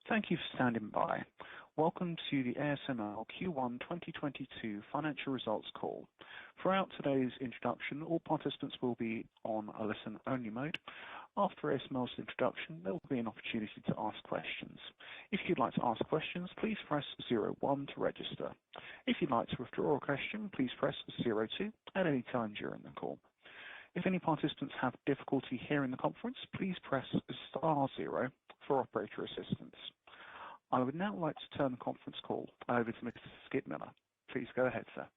Thank you for standing by. Welcome to the ASML Q1 2022 financial results call. Throughout today's introduction, all participants will be on a listen-only mode. After ASML's introduction, there will be an opportunity to ask questions. If you'd like to ask questions, please press 01 to register. If you'd like to withdraw a question, please press 02 at any time during the call. If any participants have difficulty hearing the conference, please press *0 for operator assistance. I would now like to turn the conference call over to Mr. Skip Miller. Please go ahead, sir.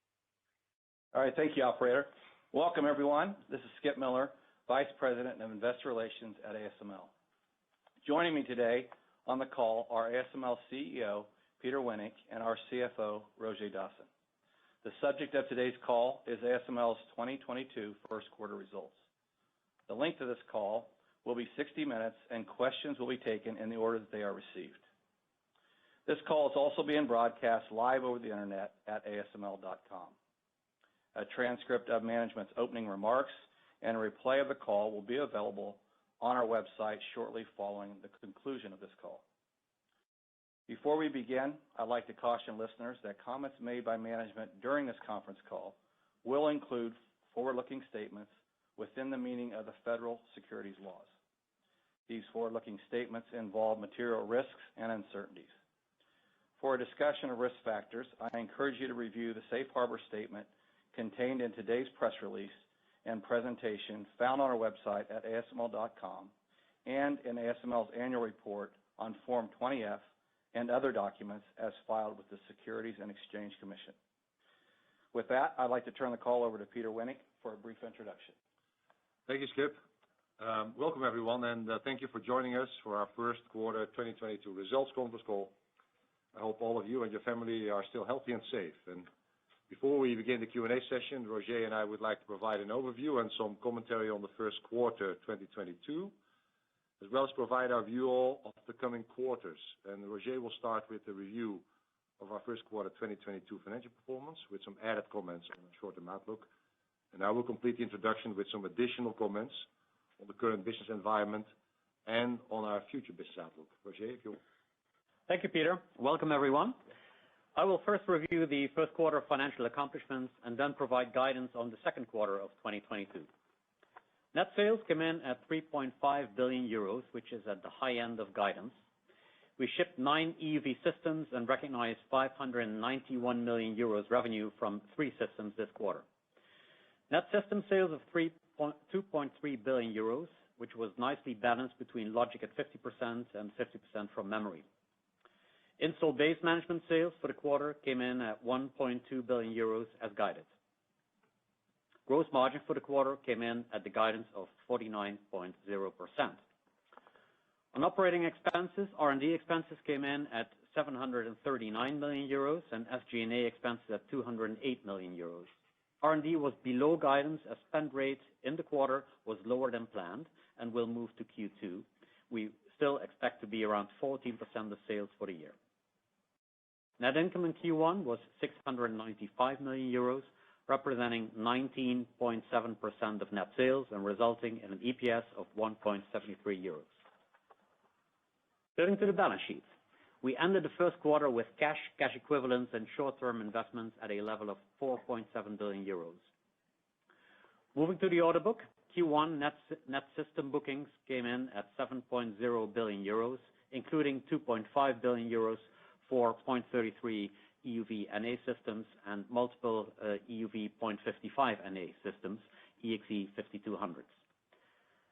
All right, thank you, operator. Welcome, everyone. This is Skip Miller, Vice President of Investor Relations at ASML. Joining me today on the call are ASML CEO, Peter Wennink, and our CFO, Roger Dassen. The subject of today's call is ASML's 2022 first quarter results. The length of this call will be 60 minutes, and questions will be taken in the order that they are received. This call is also being broadcast live over the internet at asml.com. A transcript of management's opening remarks and a replay of the call will be available on our website shortly following the conclusion of this call. Before we begin, I'd like to caution listeners that comments made by management during this conference call will include forward-looking statements within the meaning of the federal securities laws. These forward-looking statements involve material risks and uncertainties. For a discussion of risk factors, I encourage you to review the safe harbor statement contained in today's press release and presentation found on our website at asml.com and in ASML's annual report on Form 20-F and other documents as filed with the Securities and Exchange Commission. With that, I'd like to turn the call over to Peter Wennink for a brief introduction. Thank you, Skip. Welcome, everyone, and thank you for joining us for our first quarter 2022 results conference call. I hope all of you and your family are still healthy and safe. And before we begin the Q&A session, Roger and I would like to provide an overview and some commentary on the first quarter 2022, as well as provide our view of the coming quarters. And Roger will start with the review of our first quarter 2022 financial performance with some added comments on the short-term outlook. And I will complete the introduction with some additional comments on the current business environment and on our future business outlook. Roger, if you. Thank you, Peter. Welcome, everyone. I will first review the first quarter financial accomplishments and then provide guidance on the second quarter of 2022. Net sales came in at 3.5 billion euros, which is at the high end of guidance. We shipped 9 EUV systems and recognized 591 million euros revenue from 3 systems this quarter. Net system sales of 2.3 billion euros, which was nicely balanced between logic at 50% and 50% from memory. Installed base management sales for the quarter came in at 1.2 billion euros as guided. Gross margin for the quarter came in at the guidance of 49.0%. On operating expenses, R&D expenses came in at 739 million euros and SG&A expenses at 208 million euros. R&D was below guidance as spend rate in the quarter was lower than planned and will move to Q2. We still expect to be around 14% of sales for the year. Net income in Q1 was 695 million euros, representing 19.7% of net sales and resulting in an EPS of 1.73 euros. Turning to the balance sheet, we ended the first quarter with cash equivalents, and short-term investments at a level of 4.7 billion euros. Moving to the order book, Q1 net system bookings came in at 7.0 billion euros, including 2.5 billion euros for 0.33 EUV NA systems and multiple EUV 0.55 NA systems, EXE 5200s.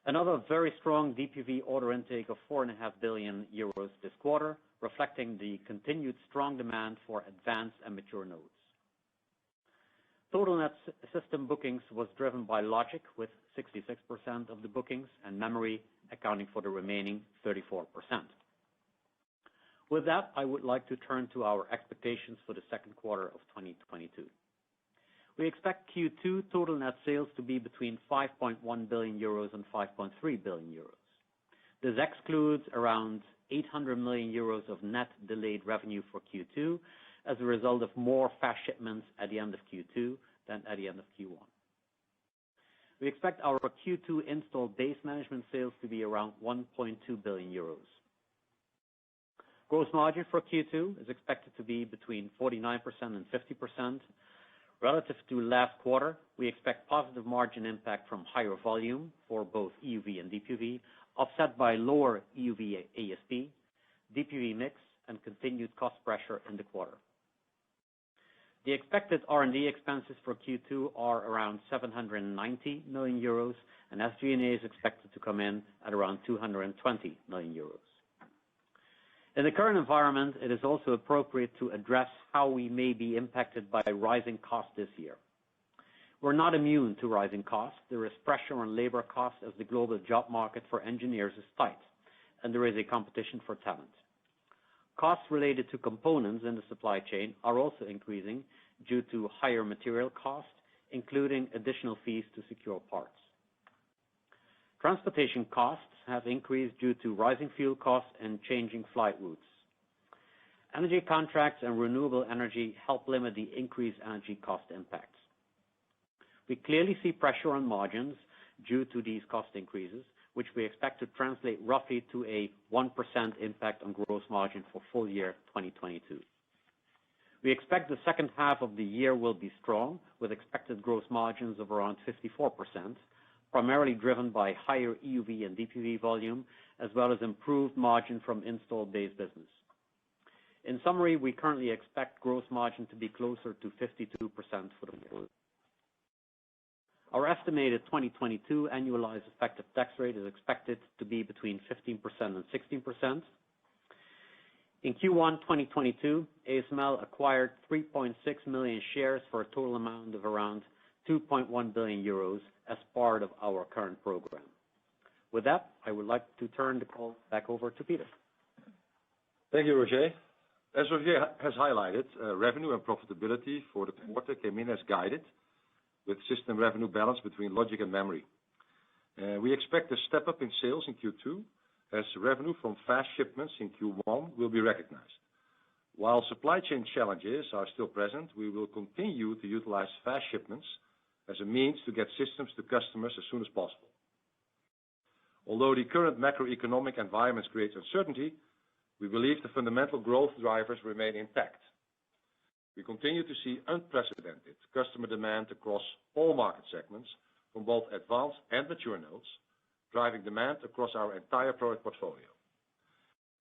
Another very strong DUV order intake of 4.5 billion euros this quarter, reflecting the continued strong demand for advanced and mature nodes. Total net system bookings was driven by logic with 66% of the bookings and memory accounting for the remaining 34%. With that, I would like to turn to our expectations for the second quarter of 2022. We expect Q2 total net sales to be between 5.1 billion euros and 5.3 billion euros. This excludes around 800 million euros of net delayed revenue for Q2 as a result of more fast shipments at the end of Q2 than at the end of Q1. We expect our Q2 installed base management sales to be around 1.2 billion euros. Gross margin for Q2 is expected to be between 49% and 50%. Relative to last quarter, we expect positive margin impact from higher volume for both EUV and DUV, offset by lower EUV ASP, DUV mix, and continued cost pressure in the quarter. The expected R&D expenses for Q2 are around 790 million euros, and SG&A is expected to come in at around 220 million euros. In the current environment, it is also appropriate to address how we may be impacted by rising costs this year. We're not immune to rising costs. There is pressure on labor costs as the global job market for engineers is tight, and there is a competition for talent. Costs related to components in the supply chain are also increasing due to higher material costs, including additional fees to secure parts. Transportation costs have increased due to rising fuel costs and changing flight routes. Energy contracts and renewable energy help limit the increased energy cost impacts. We clearly see pressure on margins due to these cost increases, which we expect to translate roughly to a 1% impact on gross margin for full year 2022. We expect the second half of the year will be strong, with expected gross margins of around 54%, primarily driven by higher EUV and DUV volume, as well as improved margin from installed base business. In summary, we currently expect gross margin to be closer to 52% for the year. Our estimated 2022 annualized effective tax rate is expected to be between 15% and 16%. In Q1 2022, ASML acquired 3.6 million shares for a total amount of around 2.1 billion euros as part of our current program. With that, I would like to turn the call back over to Peter. Thank you, Roger. As Roger has highlighted, revenue and profitability for the quarter came in as guided, with system revenue balance between logic and memory. We expect a step up in sales in Q2 as revenue from fast shipments in Q1 will be recognized. While supply chain challenges are still present, we will continue to utilize fast shipments as a means to get systems to customers as soon as possible. Although the current macroeconomic environment creates uncertainty, we believe the fundamental growth drivers remain intact. We continue to see unprecedented customer demand across all market segments from both advanced and mature nodes, driving demand across our entire product portfolio.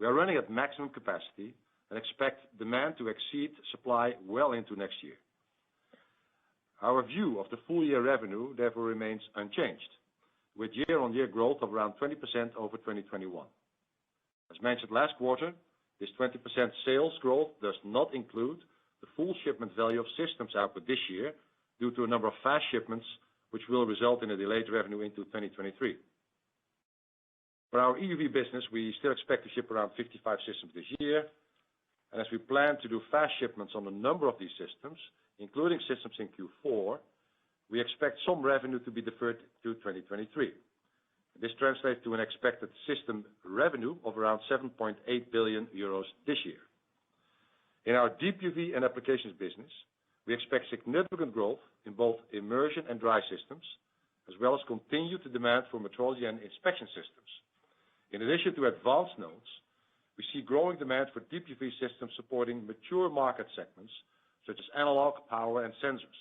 We are running at maximum capacity and expect demand to exceed supply well into next year. Our view of the full year revenue therefore remains unchanged, with year-on-year growth of around 20% over 2021. As mentioned last quarter, this 20% sales growth does not include the full shipment value of systems output this year due to a number of fast shipments, which will result in a delayed revenue into 2023. For our EUV business, we still expect to ship around 55 systems this year, and as we plan to do fast shipments on a number of these systems, including systems in Q4, we expect some revenue to be deferred to 2023. This translates to an expected system revenue of around 7.8 billion euros this year. In our DUV and applications business, we expect significant growth in both immersion and dry systems, as well as continued demand for metrology and inspection systems. In addition to advanced nodes, we see growing demand for DUV systems supporting mature market segments such as analog, power, and sensors.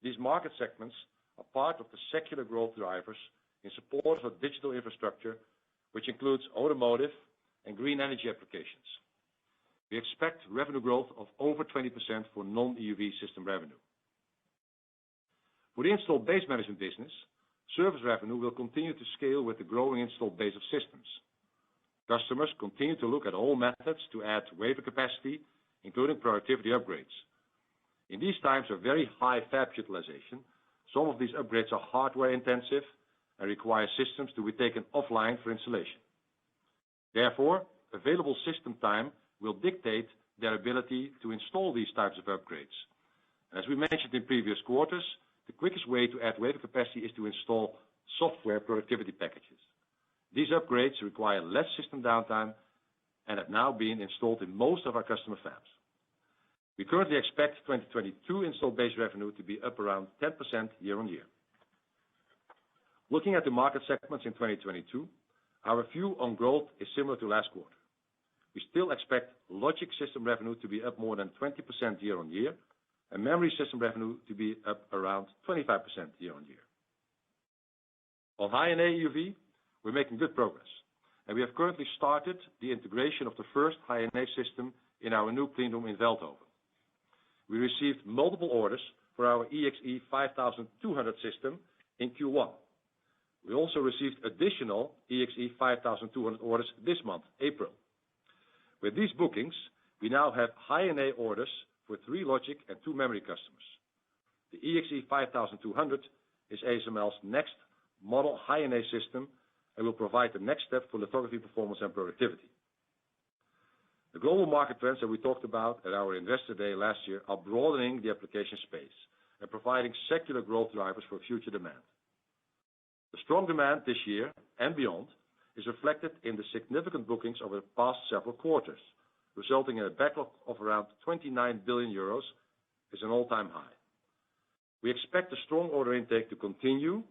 These market segments are part of the secular growth drivers in support of digital infrastructure, which includes automotive and green energy applications. We expect revenue growth of over 20% for non-EUV system revenue. For the installed base management business, service revenue will continue to scale with the growing installed base of systems. Customers continue to look at all methods to add wafer capacity, including productivity upgrades. In these times of very high fab utilization, some of these upgrades are hardware intensive and require systems to be taken offline for installation. Therefore, available system time will dictate their ability to install these types of upgrades. As we mentioned in previous quarters, the quickest way to add wafer capacity is to install software productivity packages. These upgrades require less system downtime and have now been installed in most of our customer fabs. We currently expect 2022 installed base revenue to be up around 10% year-on-year. Looking at the market segments in 2022, our view on growth is similar to last quarter. we still expect logic system revenue to be up more than 20% year-on-year, and memory system revenue to be up around 25% year-on-year. On High-NA EUV, we're making good progress, and we have currently started the integration of the first High-NA system in our new clean room in Veldhoven. We received multiple orders for our EXE 5200 system in Q1. We also received additional EXE 5200 orders this month, April. With these bookings, we now have High-NA orders for 3 logic and 2 memory customers. The EXE 5200 is ASML's next model High-NA system and will provide the next step for lithography performance and productivity. The global market trends that we talked about at our Investor Day last year are broadening the application space and providing secular growth drivers for future demand. The strong demand this year and beyond is reflected in the significant bookings over the past several quarters, resulting in a backlog of around 29 billion euros, is an all-time high. We expect the strong order intake to continue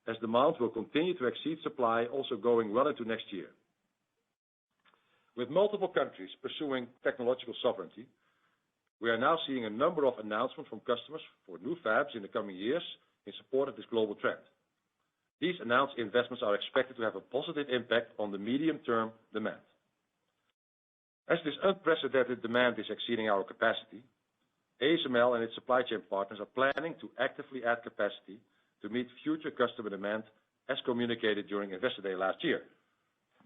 as demand will continue to exceed supply, also going well into next year. With multiple countries pursuing technological sovereignty, we are now seeing a number of announcements from customers for new fabs in the coming years in support of this global trend. These announced investments are expected to have a positive impact on the medium-term demand. As this unprecedented demand is exceeding our capacity, ASML and its supply chain partners are planning to actively add capacity to meet future customer demand as communicated during Investor Day last year.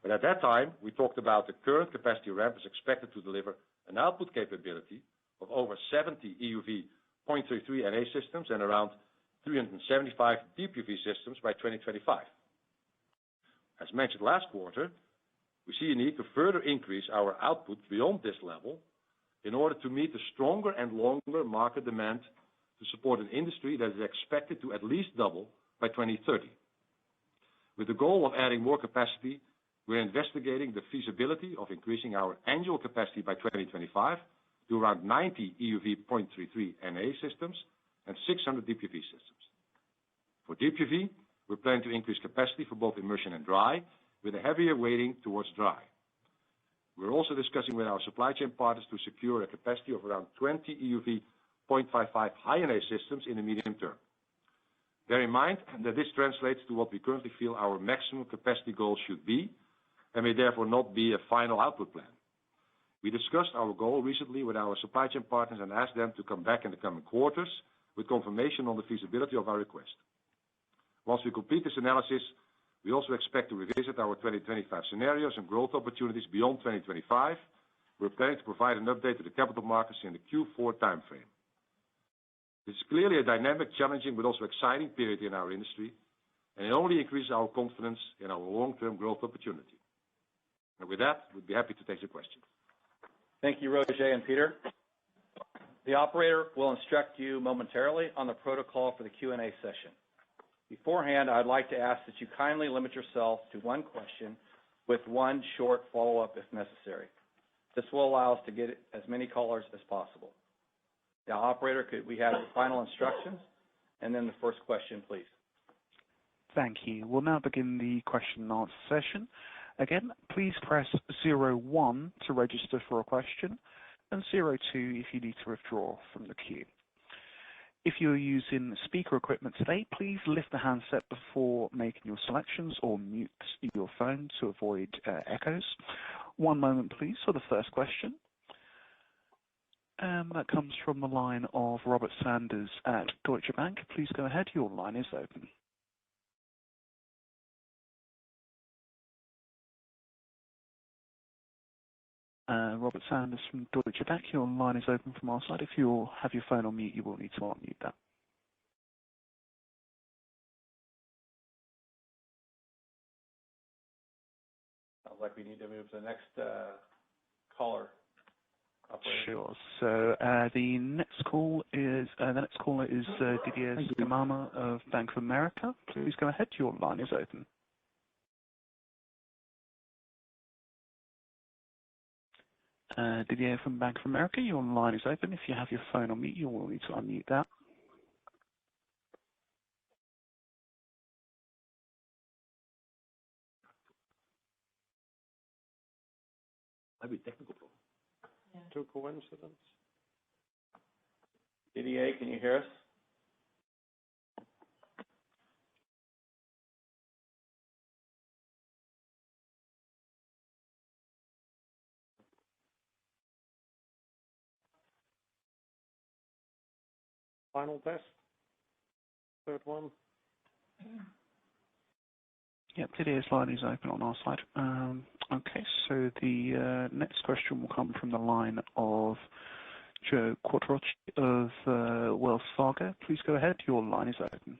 But at that time, we talked about the current capacity ramp is expected to deliver an output capability of over 70 EUV 0.33 NA systems and around 375 deep UV systems by 2025. As mentioned last quarter, we see a need to further increase our output beyond this level in order to meet the stronger and longer market demand to support an industry that is expected to at least double by 2030. With the goal of adding more capacity, we're investigating the feasibility of increasing our annual capacity by 2025 to around 90 EUV 0.33 NA systems and 600 deep UV systems. For deep UV, we're planning to increase capacity for both immersion and dry, with a heavier weighting towards dry. We're also discussing with our supply chain partners to secure a capacity of around 20 EUV 0.55 High-NA systems in the medium term. Bear in mind that this translates to what we currently feel our maximum capacity goal should be, and may therefore not be a final output plan. We discussed our goal recently with our supply chain partners and asked them to come back in the coming quarters with confirmation on the feasibility of our request. Once we complete this analysis, we also expect to revisit our 2025 scenarios and growth opportunities beyond 2025. We're planning to provide an update to the capital markets in the Q4 timeframe. This is clearly a dynamic, challenging, but also exciting period in our industry, and it only increases our confidence in our long-term growth opportunity. And with that, we'd be happy to take your questions. Thank you, Roger and Peter. The operator will instruct you momentarily on the protocol for the Q&A session. Beforehand, I'd like to ask that you kindly limit yourself to one question with one short follow-up if necessary. This will allow us to get as many callers as possible. Now, operator, could we have the final instructions and then the first question, please? Thank you. We'll now begin the question and answer session. Again, please press 01 to register for a question and 02 if you need to withdraw from the queue. If you're using speaker equipment today, please lift the handset before making your selections or mute your phone to avoid echoes. One moment, please, for the first question. That comes from the line of Robert Sanders at Deutsche Bank. Please go ahead. Your line is open. Robert Sanders from Deutsche Bank, your line is open from our side. If you have your phone on mute, you will need to unmute that. Sounds like we need to move to the next caller. Operator. Sure. So the next caller is Didier Scemama of Bank of America. Please go ahead. Your line is open. Didier from Bank of America, your line is open. If you have your phone on mute, you will need to unmute that. Might be technical problem. Yeah. To coincidence. Didier, can you hear us? Final test. Third one. Yep, Didier's line is open on our side. Okay, so the next question will come from the line of Joe Quattrocchi of Wells Fargo. Please go ahead. Your line is open.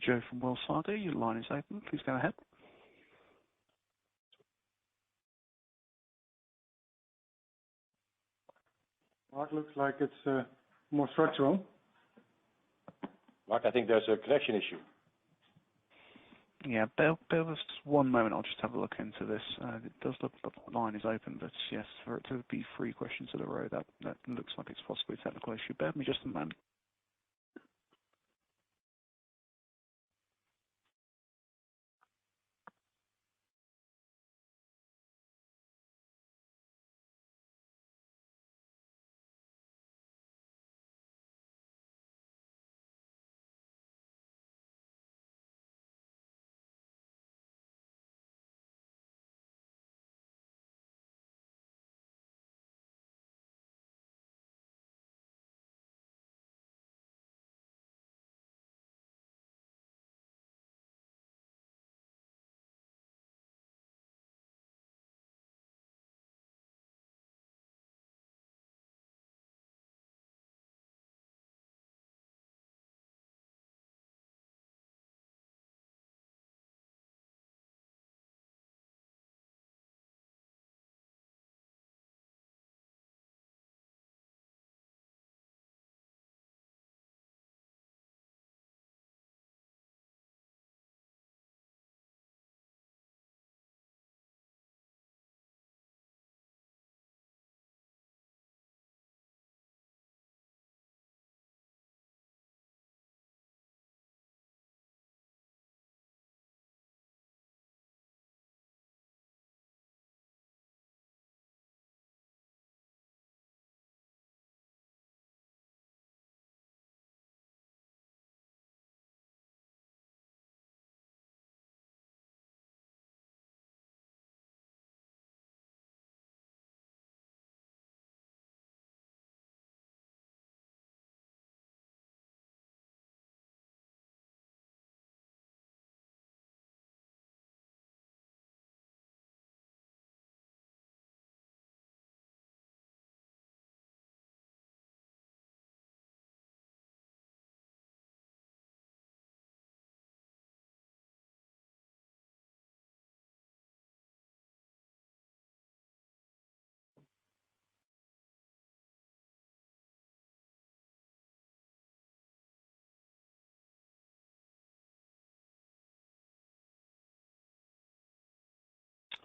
Joe from Wells Fargo, your line is open. Please go ahead. Mark, looks like it's more structural. Mark, I think there's a connection issue. Yeah, bear with us one moment. I'll just have a look into this. It does look like the line is open, but yes, for it to be 3 questions in a row, that looks like it's possibly a technical issue. Bear with me just a moment.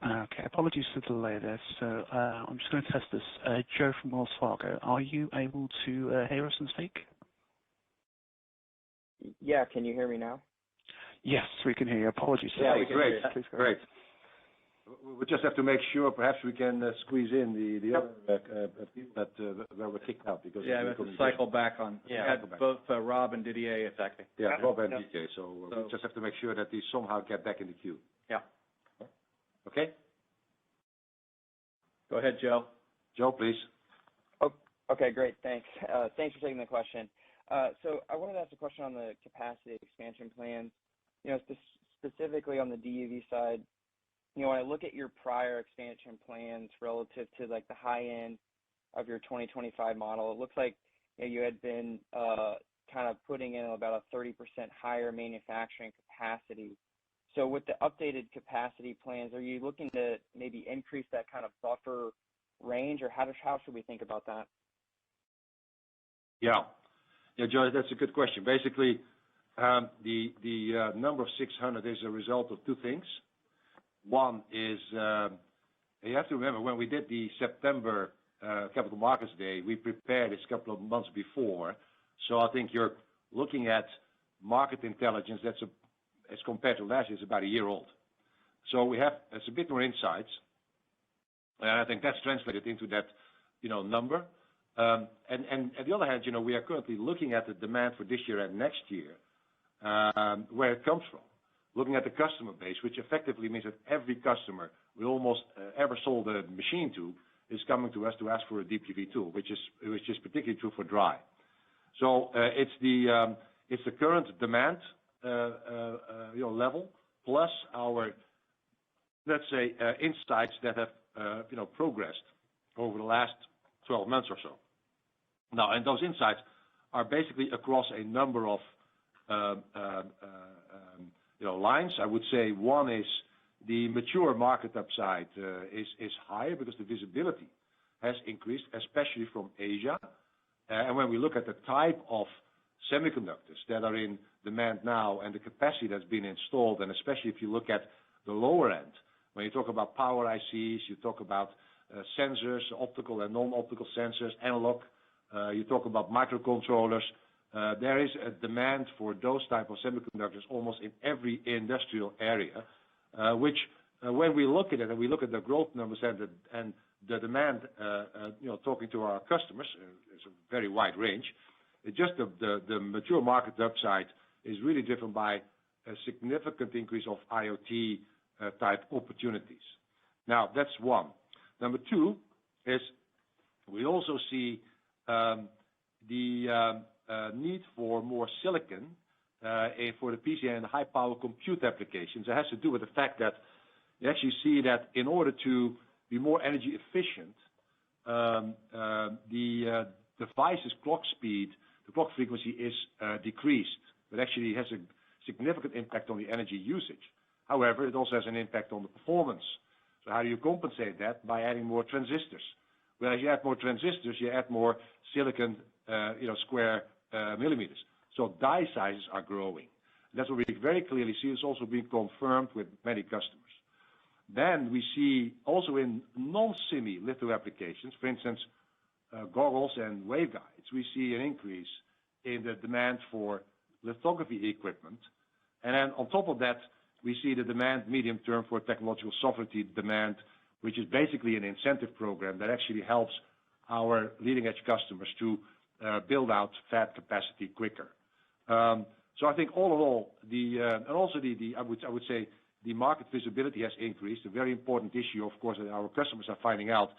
Okay, apologies for the delay there. So I'm just going to test this. Joe from Wells Fargo, are you able to hear us and speak? Yeah, can you hear me now? Yes, we can hear you. Apologies. Yeah, we can great. hear you. Please go Great. We just have to make sure perhaps we can squeeze in the other people that were kicked out because we have to cycle back on. Yeah, we had both Rob and Didier. Exactly. Yeah, Rob and DK. So we just have to make sure that they somehow get back in the queue. Yeah. Okay. Go ahead, Joe. Joe, please. Oh, okay, great. Thanks. Thanks for taking the question. So I wanted to ask a question on the capacity expansion plans. You know, specifically on the DUV side. You know, when I look at your prior expansion plans relative to like the high end of your 2025 model, it looks like you had been kind of putting in about a 30% higher manufacturing capacity. So with the updated capacity plans, are you looking to maybe increase that kind of buffer range, or how should we think about that? Yeah, Joe, that's a good question. Basically, the number of 600 is a result of 2 things. One is, you have to remember when we did the September Capital Markets Day, we prepared this couple of months before So I think you're looking at market intelligence that's as compared to last year, it's about a year old. So we have a bit more insights, and I think that's translated into that, number. And on the other hand, we are currently looking at the demand for this year and next year, where it comes from. Looking at the customer base, which effectively means that every customer we almost ever sold a machine to is coming to us to ask for a deep UV tool, which is particularly true for dry. So it's the current demand level plus our, let's say, insights that have progressed over the last 12 months or so. Now, and those insights are basically across a number of lines. I would say one is the mature market upside is higher because the visibility has increased, especially from Asia. And when we look at the type of semiconductors that are in demand now and the capacity that's been installed, and especially if you look at the lower end, when you talk about power ICs, you talk about sensors, optical and non-optical sensors, analog, you talk about microcontrollers, there is a demand for those type of semiconductors almost in every industrial area, which when we look at it and we look at the growth numbers and the demand, talking to our customers, it's a very wide range. It's just the mature market upside is really driven by a significant increase of IoT type opportunities. Now, that's one. Number two is we also see the need for more silicon for the PCIe and high power compute applications. It has to do with the fact that you actually see that in order to be more energy efficient, the device's clock speed, the clock frequency is decreased, but actually has a significant impact on the energy usage. However, it also has an impact on the performance. So how do you compensate that? By adding more transistors. Well, as you add more transistors, you add more silicon, square millimeters. So die sizes are growing. That's what we very clearly see. It's also being confirmed with many customers. Then we see also in non-semi litho applications, for instance, goggles and waveguides, we see an increase in the demand for lithography equipment. And then on top of that, we see the demand medium term for technological sovereignty demand, which is basically an incentive program that actually helps our leading edge customers to build out fab capacity quicker. So I think all in all, I would say the market visibility has increased. A very important issue, of course, that our customers are finding out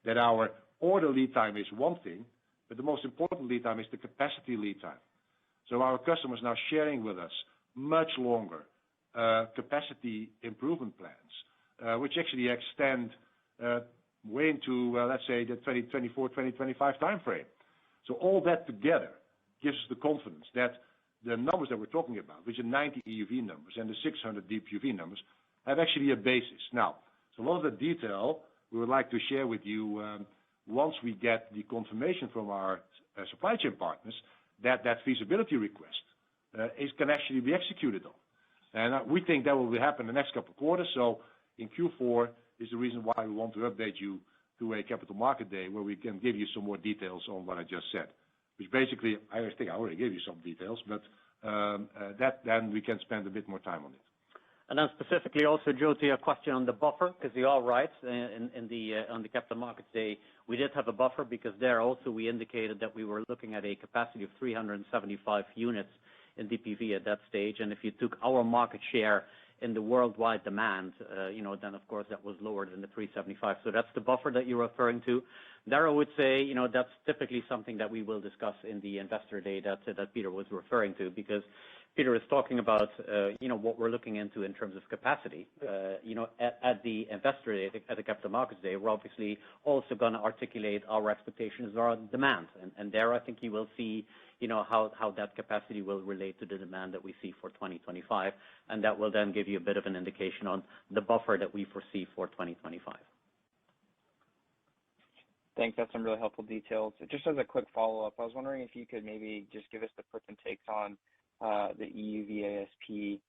that our order lead time is one thing, but the most important lead time is the capacity lead time. So our customers now sharing with us much longer capacity improvement plans, which actually extend way into, let's say, the 2024, 2025 timeframe. So all that together gives us the confidence that the numbers that we're talking about, which are 90 EUV numbers and the 600 deep UV numbers, have actually a basis. Now, so a lot of the detail we would like to share with you once we get the confirmation from our supply chain partners that feasibility request can actually be executed on. And we think that will happen in the next couple of quarters. So in Q4 is the reason why we want to update you to a capital market day where we can give you some more details on what I just said. Which basically, I think I already gave you some details, but that then we can spend a bit more time on it. And then specifically also, Joe, to your question on the buffer, because you are right, on the Capital Markets Day, we did have a buffer because there also we indicated that we were looking at a capacity of 375 units in DPV at that stage. And if you took our market share in the worldwide demand, then of course that was lower than the 375. So that's the buffer that you're referring to. There I would say, that's typically something that we will discuss in the investor day that Peter was referring to, because Peter is talking about, what we're looking into in terms of capacity. At the investor day, at the Capital Markets Day, we're obviously also going to articulate our expectations around demand. And there I think you will see, how that capacity will relate to the demand that we see for 2025. And that will then give you a bit of an indication on the buffer that we foresee for 2025. Thanks. That's some really helpful details. Just as a quick follow-up, I was wondering if you could maybe just give us the puts and takes on the EUV ASP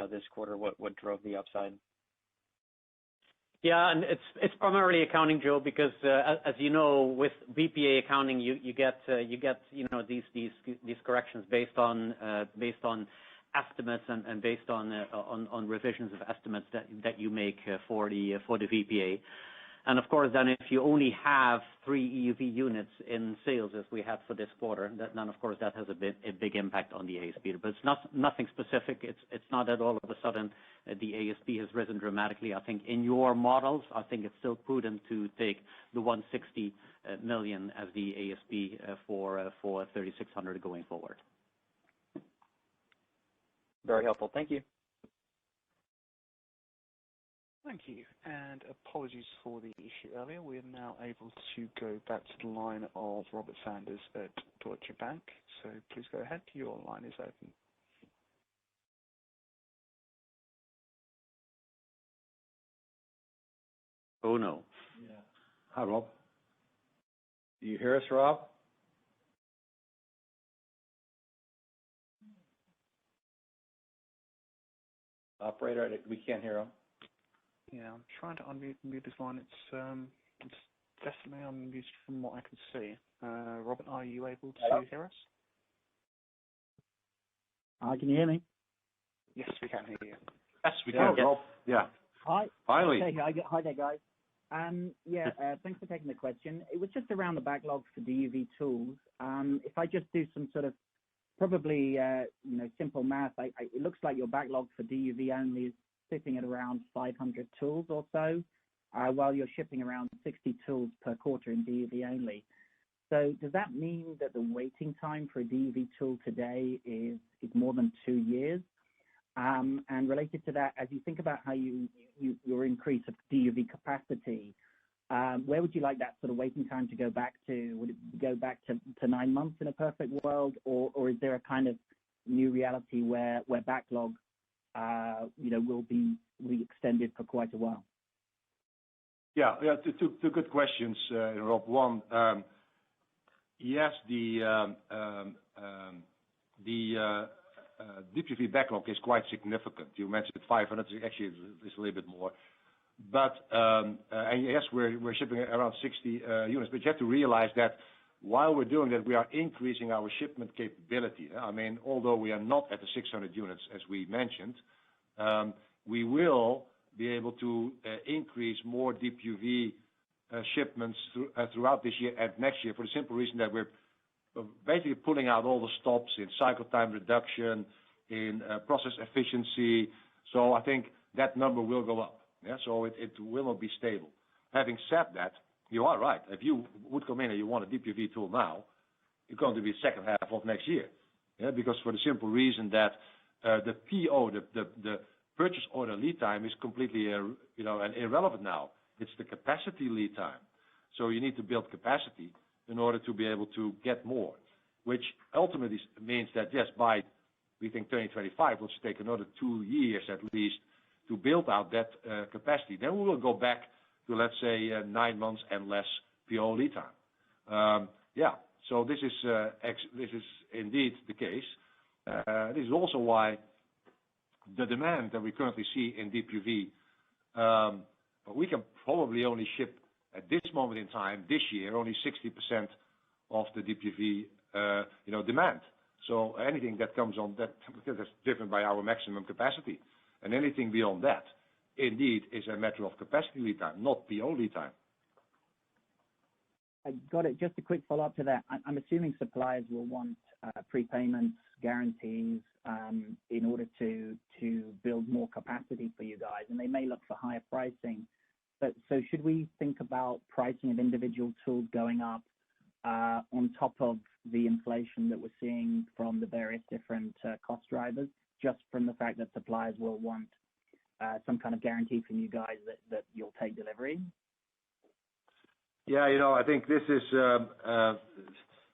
this quarter. What drove the upside? Yeah, and it's primarily accounting, Joe, because as you know, with BPA accounting, you get these corrections based on estimates and based on revisions of estimates that you make for the VPA. And of course, then if you only have 3 EUV units in sales as we had for this quarter, then of course that has a big impact on the ASP. But it's nothing specific. It's not at all of a sudden the ASP has risen dramatically. I think in your models, I think it's still prudent to take the 160 million as the ASP for 3600 going forward. Very helpful. Thank you. Thank you, and apologies for the issue earlier. We are now able to go back to the line of Robert Sanders at Deutsche Bank. So please go ahead. Your line is open. Oh, no. Yeah. Hi, Rob. Do you hear us, Rob? Operator, we can't hear him. Yeah, I'm trying to unmute this line. It's definitely unmuted from what I can see. Robert, are you able to hear us? Can you hear me? Yes, we can hear you. Yes, we can, Rob. Yeah. Hi. Finally. Okay, hi there, guys. Thanks for taking the question. It was just around the backlog for DUV tools. If I just do some sort of probably simple math, it looks like your backlog for DUV only is sitting at around 500 tools or so, while you're shipping around 60 tools per quarter in DUV only. So does that mean that the waiting time for a DUV tool today is more than 2 years? And related to that, as you think about how your increase of DUV capacity, where would you like that sort of waiting time to go back to? Would it go back to 9 months in a perfect world, or is there a kind of new reality where backlog will be extended for quite a while? Yeah, two good questions, Rob. One, yes, the DUV backlog is quite significant. You mentioned 500, actually it's a little bit more. But and yes, we're shipping around 60 units. But you have to realize that while we're doing that, we are increasing our shipment capability. I mean, although we are not at the 600 units as we mentioned, we will be able to increase more DUV shipments throughout this year and next year for the simple reason that we're basically pulling out all the stops in cycle time reduction, in process efficiency. So I think that number will go up. Yeah, so it will not be stable. Having said that, you are right. If you would come in and you want a DUV tool now, it's going to be second half of next year. Yeah, because for the simple reason that the PO, the purchase order lead time is completely irrelevant now. It's the capacity lead time. So you need to build capacity in order to be able to get more, which ultimately means that yes, by we think 2025 will take another 2 years at least to build out that capacity. Then we will go back to let's say 9 months and less PO lead time. So this is indeed the case. This is also why the demand that we currently see in DUV, we can probably only ship at this moment in time this year only 60% of the DUV demand. So anything that comes on that because it's driven by our maximum capacity, and anything beyond that, indeed, is a matter of capacity lead time, not PO lead time. I got it. Just a quick follow-up to that. I'm assuming suppliers will want prepayments, guarantees, in order to build more capacity for you guys, and they may look for higher pricing. But so should we think about pricing of individual tools going up on top of the inflation that we're seeing from the various different cost drivers, just from the fact that suppliers will want some kind of guarantee from you guys that you'll take delivery? Yeah, I think this is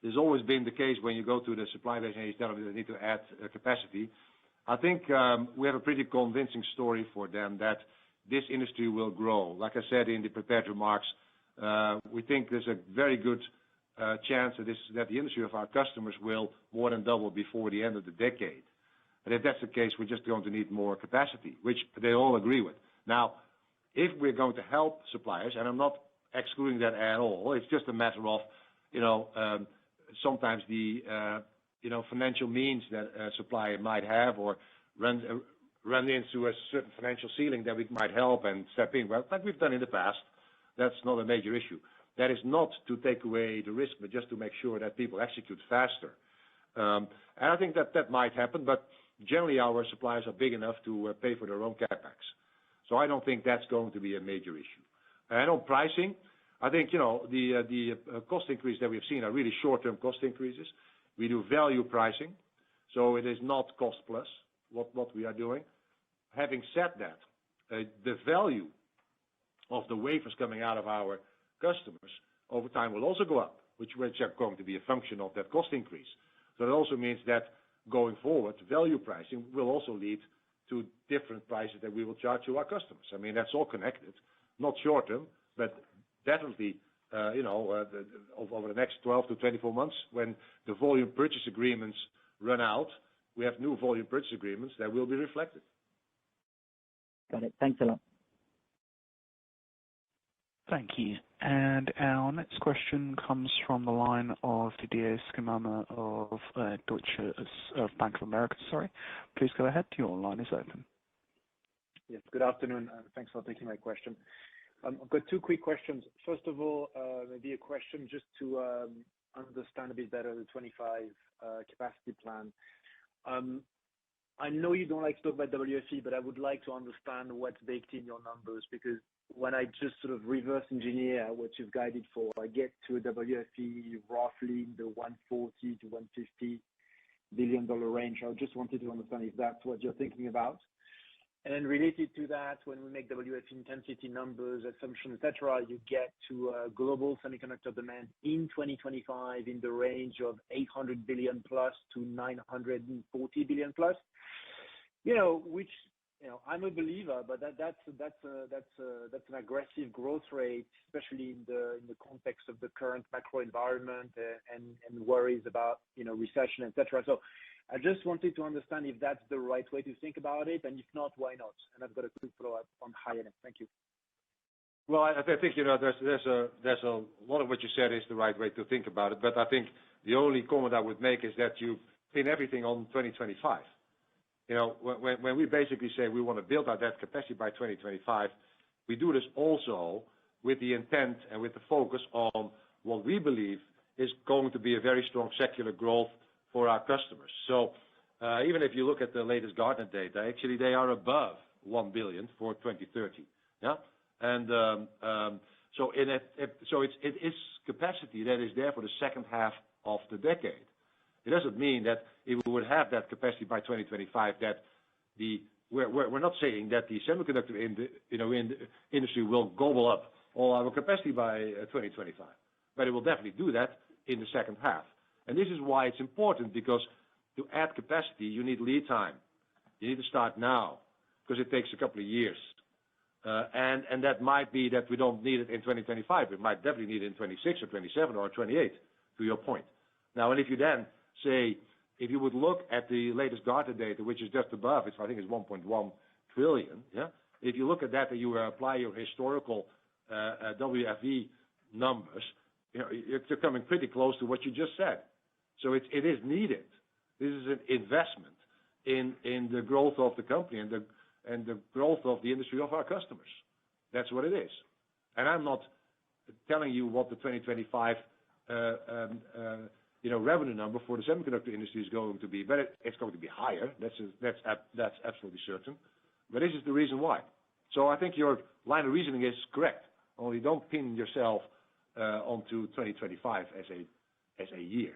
there's always been the case when you go to the supply base and you tell them they need to add capacity. I think we have a pretty convincing story for them that this industry will grow. Like I said in the prepared remarks, we think there's a very good chance that the industry of our customers will more than double before the end of the decade. And if that's the case, we're just going to need more capacity, which they all agree with. Now, if we're going to help suppliers, and I'm not excluding that at all, it's just a matter of, sometimes the, financial means that a supplier might have or run into a certain financial ceiling that we might help and step in. Well, like we've done in the past, that's not a major issue. That is not to take away the risk, but just to make sure that people execute faster. And I think that might happen, but generally our suppliers are big enough to pay for their own capex. So I don't think that's going to be a major issue. And on pricing, I think, the cost increase that we've seen are really short-term cost increases. We do value pricing, so it is not cost plus what we are doing. Having said that, the value of the wafers coming out of our customers over time will also go up, which are going to be a function of that cost increase. So it also means that going forward, value pricing will also lead to different prices that we will charge to our customers. I mean, that's all connected, not short term, but definitely, over the next 12 to 24 months, when the volume purchase agreements run out, we have new volume purchase agreements that will be reflected. Got it. Thanks a lot. Thank you. And our next question comes from the line of Didier Scemama of Bank of America. Sorry. Please go ahead. Your line is open. Yes, good afternoon. Thanks for taking my question. I've got two quick questions. First of all, maybe a question just to understand a bit better the 25 capacity plan. I know you don't like to talk about WFE, but I would like to understand what's baked in your numbers, because when I just sort of reverse engineer what you've guided for, I get to a WFE roughly in the $140 to $150 billion range. I just wanted to understand if that's what you're thinking about. And then related to that, when we make WFE intensity numbers, assumptions, et cetera, you get to global semiconductor demand in 2025 in the range of 800 billion plus to 940 billion plus. Which I'm a believer, but that's an aggressive growth rate, especially in the context of the current macro environment and worries about recession, et cetera. So I just wanted to understand if that's the right way to think about it, and if not, why not? And I've got a quick follow-up on high-end. Thank you. Well, I think there's a lot of what you said is the right way to think about it, but I think the only comment I would make is that you pin everything on 2025. When we basically say we want to build out that capacity by 2025, we do this also with the intent and with the focus on what we believe is going to be a very strong secular growth for our customers. So even if you look at the latest Gartner data, actually they are above 1 billion for 2030. Yeah, and so it is capacity that is there for the second half of the decade. It doesn't mean that if we would have that capacity by 2025, that we're not saying that the semiconductor industry will gobble up all our capacity by 2025, but it will definitely do that in the second half. And this is why it's important, because to add capacity, you need lead time. You need to start now, because it takes a couple of years. And that might be that we don't need it in 2025. We might definitely need it in 26 or 27 or 28, to your point. Now, and if you then say, if you would look at the latest Gartner data, which is just above, I think it's 1.1 trillion. Yeah. If you look at that and you apply your historical WFE numbers, you're coming pretty close to what you just said. So it is needed. This is an investment in the growth of the company and the growth of the industry of our customers. That's what it is. And I'm not telling you what the 2025 revenue number for the semiconductor industry is going to be, but it's going to be higher. That's absolutely certain. But this is the reason why. So I think your line of reasoning is correct. Only don't pin yourself onto 2025 as a year.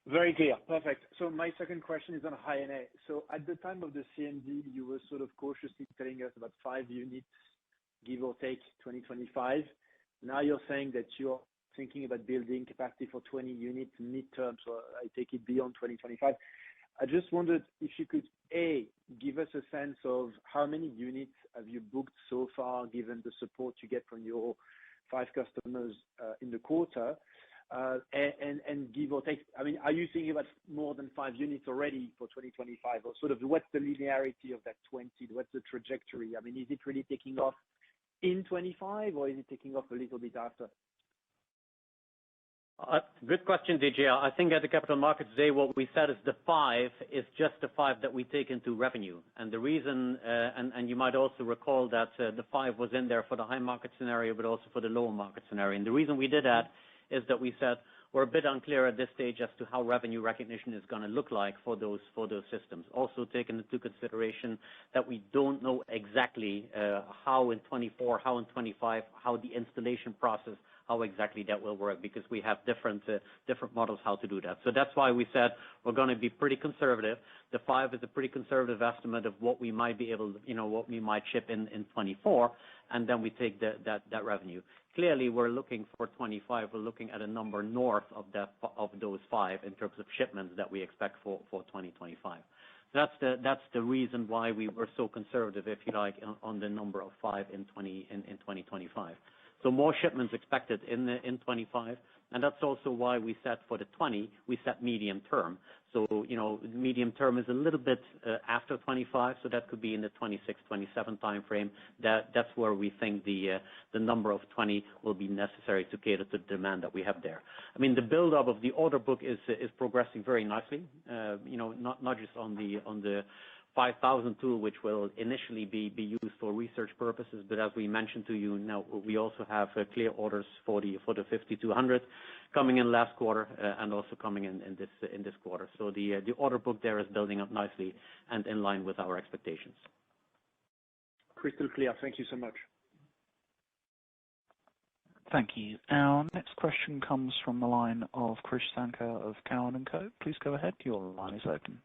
Very clear. Perfect. So my second question is on high-NA. So at the time of the CMD, you were sort of cautiously telling us about 5 units, give or take 2025. Now you're saying that you're thinking about building capacity for 20 units midterm, so I take it beyond 2025. I just wondered if you could, A, give us a sense of how many units have you booked so far, given the support you get from your 5 customers in the quarter, And give or take, I mean, are you thinking about more than 5 units already for 2025? Or sort of what's the linearity of that 20? What's the trajectory? I mean, is it really taking off in 25, or is it taking off a little bit after? Good question, DJ. I think at the Capital Markets Day, what we said is the 5 is just the 5 that we take into revenue. And the reason, and you might also recall that the 5 was in there for the high market scenario, but also for the lower market scenario. And the reason we did that is that we said we're a bit unclear at this stage as to how revenue recognition is going to look like for those systems. Also taking into consideration that we don't know exactly how in 24, how in 25, how the installation process, how exactly that will work, because we have different models how to do that. So that's why we said we're going to be pretty conservative. The 5 is a pretty conservative estimate of what we might be able to, what we might ship in 24, and then we take that revenue. Clearly, we're looking for 25. We're looking at a number north of those 5 in terms of shipments that we expect for 2025. That's the reason why we were so conservative, if you like, on the number of 5 in 2025. So more shipments expected in 25, and that's also why we set for the 20, we set medium term. So, medium term is a little bit after 25, so that could be in the 26, 27 time frame. That's where we think the number of 20 will be necessary to cater to the demand that we have there. I mean, the build-up of the order book is progressing very nicely, not just on the 5,000 tool, which will initially be used for research purposes, but as we mentioned to you now, we also have clear orders for the 5,200 coming in last quarter and also coming in this quarter. So the order book there is building up nicely and in line with our expectations. Crystal clear. Thank you so much. Thank you. Our next question comes from the line of Krish Sankar of Cowen & Co. Please go ahead. Your line is open.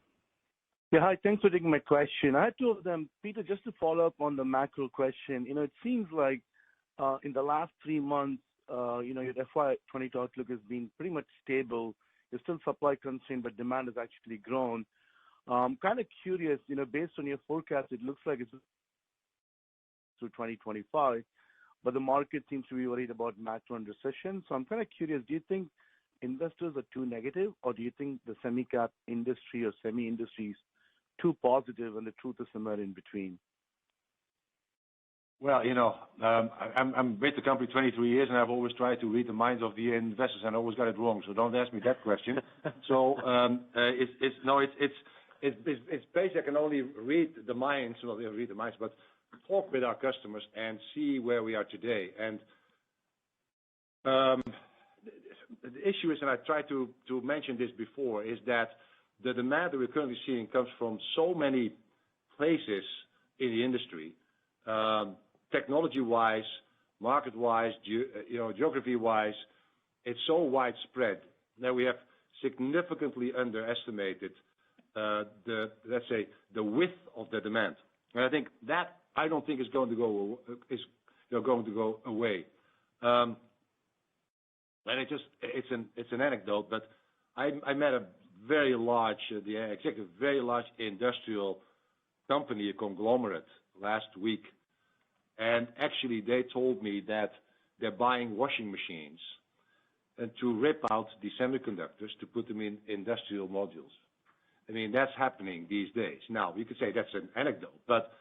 Yeah, hi. Thanks for taking my question. I had two of them. Peter, just to follow up on the macro question, it seems like in the last 3 months, your FY 22 outlook has been pretty much stable. You're still supply constrained, but demand has actually grown. Kind of curious, based on your forecast, it looks like it's through 2025, but the market seems to be worried about macro and recession. So I'm kind of curious, do you think investors are too negative, or do you think the semi-cap industry or semi-industries too positive and the truth is somewhere in between? Well, I'm with the company 23 years, and I've always tried to read the minds of the investors, and I always got it wrong. So don't ask me that question. So it's basic. I can only read the minds, but talk with our customers and see where we are today. And the issue is, and I tried to mention this before, is that the demand that we're currently seeing comes from so many places in the industry, technology-wise, market-wise, geography-wise. It's so widespread that we have significantly underestimated let's say, the width of the demand. And I think that I don't think is going to go away. And it's an anecdote, but I met a very large industrial company, a conglomerate, last week, and actually they told me that they're buying washing machines and to rip out the semiconductors to put them in industrial modules. I mean, that's happening these days. Now, you could say that's an anecdote, but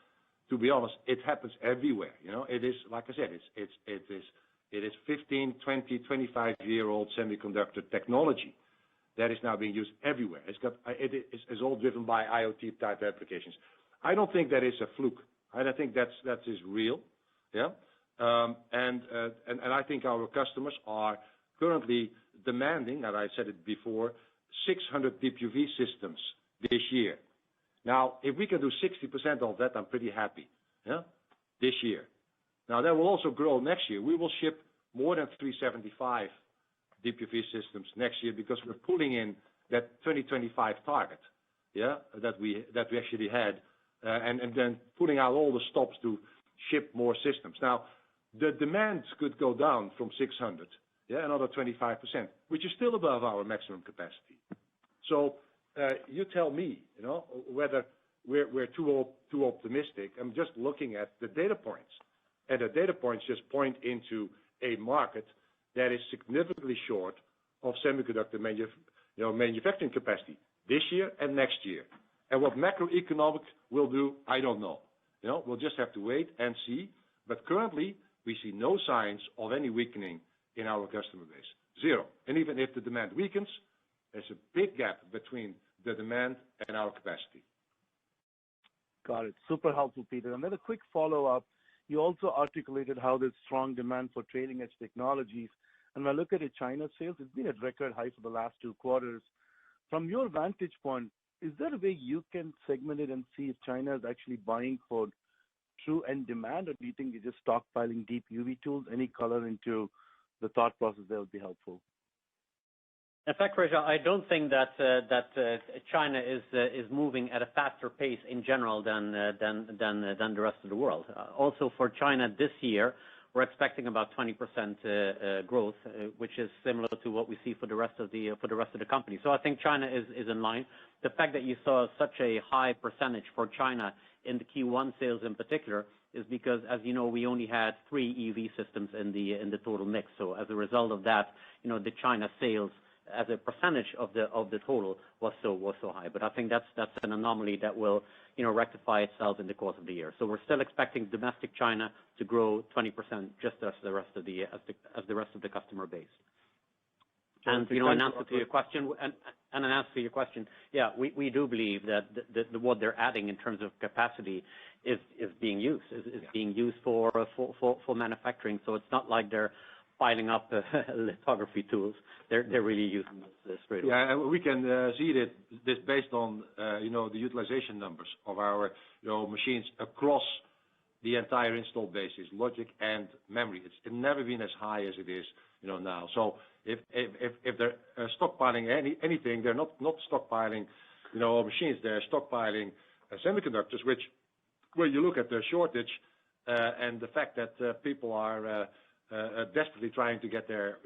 to be honest, it happens everywhere. It is, like I said, it is 15, 20, 25-year-old semiconductor technology that is now being used everywhere. It is all driven by IoT type applications. I don't think that is a fluke. I think that is real. Yeah. And I think our customers are currently demanding, and I said it before, 600 deep UV systems this year. Now, if we can do 60% of that, I'm pretty happy. Yeah. This year. Now that will also grow next year. We will ship more than 375 deep UV systems next year because we're pulling in that 2025 target, that we actually had, and then putting out all the stops to ship more systems. Now, the demand could go down from 600, another 25%, which is still above our maximum capacity. So you tell me, whether we're too optimistic. I'm just looking at the data points, and the data points just point into a market that is significantly short of semiconductor manufacturing capacity this year and next year. And what macroeconomic will do, I don't know. We'll just have to wait and see. But currently, we see no signs of any weakening in our customer base. Zero. And even if the demand weakens, there's a big gap between the demand and our capacity. Got it. Super helpful, Peter. And then a quick follow-up. You also articulated how there's strong demand for trailing edge technologies. And when I look at it, China sales, it's been at record high for the last 2 quarters. From your vantage point, is there a way you can segment it and see if China is actually buying for true end demand, or do you think they're just stockpiling deep UV tools? Any color into the thought process there would be helpful. In fact, Raja, I don't think that China is moving at a faster pace in general than the rest of the world. Also for China this year, we're expecting about 20% growth, which is similar to what we see for the rest of the company. So I think China is in line. The fact that you saw such a high percentage for China in the Q1 sales in particular is because, as you know, we only had 3 EV systems in the total mix. So as a result of that, the China sales as a percentage of the total was so high. But I think that's an anomaly that will rectify itself in the course of the year. So we're still expecting domestic China to grow 20%, just as the rest of the customer base. And in answer to your question, yeah, we do believe that what they're adding in terms of capacity is being used, being used for manufacturing. So it's not like they're piling up lithography tools. They're really using this straight away. Yeah, and we can see this based on the utilization numbers of our machines across the entire installed bases, logic and memory. It's never been as high as it is now. So if they're stockpiling anything, they're not stockpiling machines. They're stockpiling semiconductors, where you look at the shortage and the fact that people are desperately trying to get their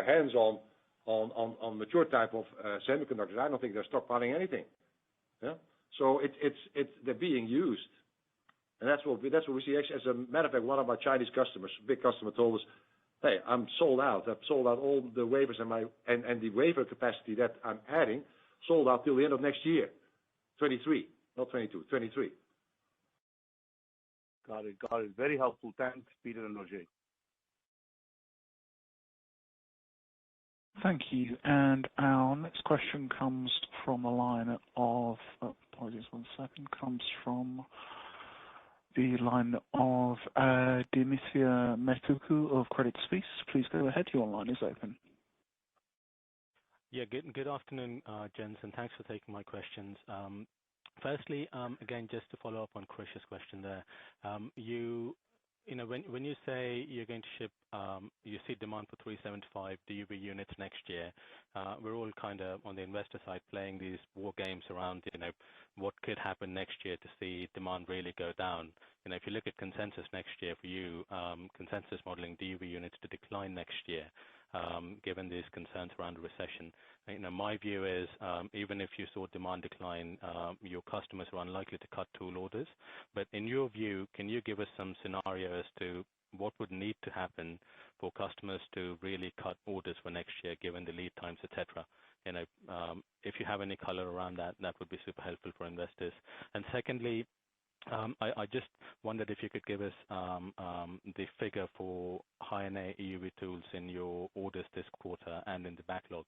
hands on mature type of semiconductors. I don't think they're stockpiling anything. Yeah. So they're being used, and that's what we see. Actually, as a matter of fact, one of our Chinese customers, big customer, told us, "Hey, I'm sold out. I've sold out all the wafers and the wafer capacity that I'm adding, sold out till the end of next year, 23, not 22, 23." Got it. Very helpful. Thanks, Peter and Roger. Thank you. And our next question comes from the line of, apologies, 1 second, comes from the line of Dimitria Metuku of Credit Suisse. Please go ahead. Your line is open. Yeah, good afternoon, gents, and thanks for taking my questions. Firstly, again, just to follow up on Krish's question there, when you say you're going to ship, you see demand for 375 DUV units next year, we're all kind of on the investor side playing these war games around, what could happen next year to see demand really go down. If you look at consensus next year for you, consensus modeling DUV units to decline next year, given these concerns around the recession. My view is even if you saw demand decline, your customers are unlikely to cut tool orders. But in your view, can you give us some scenario as to what would need to happen for customers to really cut orders for next year, given the lead times, etc.? If you have any color around that, that would be super helpful for investors. And secondly, I just wondered if you could give us the figure for high-NA EUV tools in your orders this quarter and in the backlog.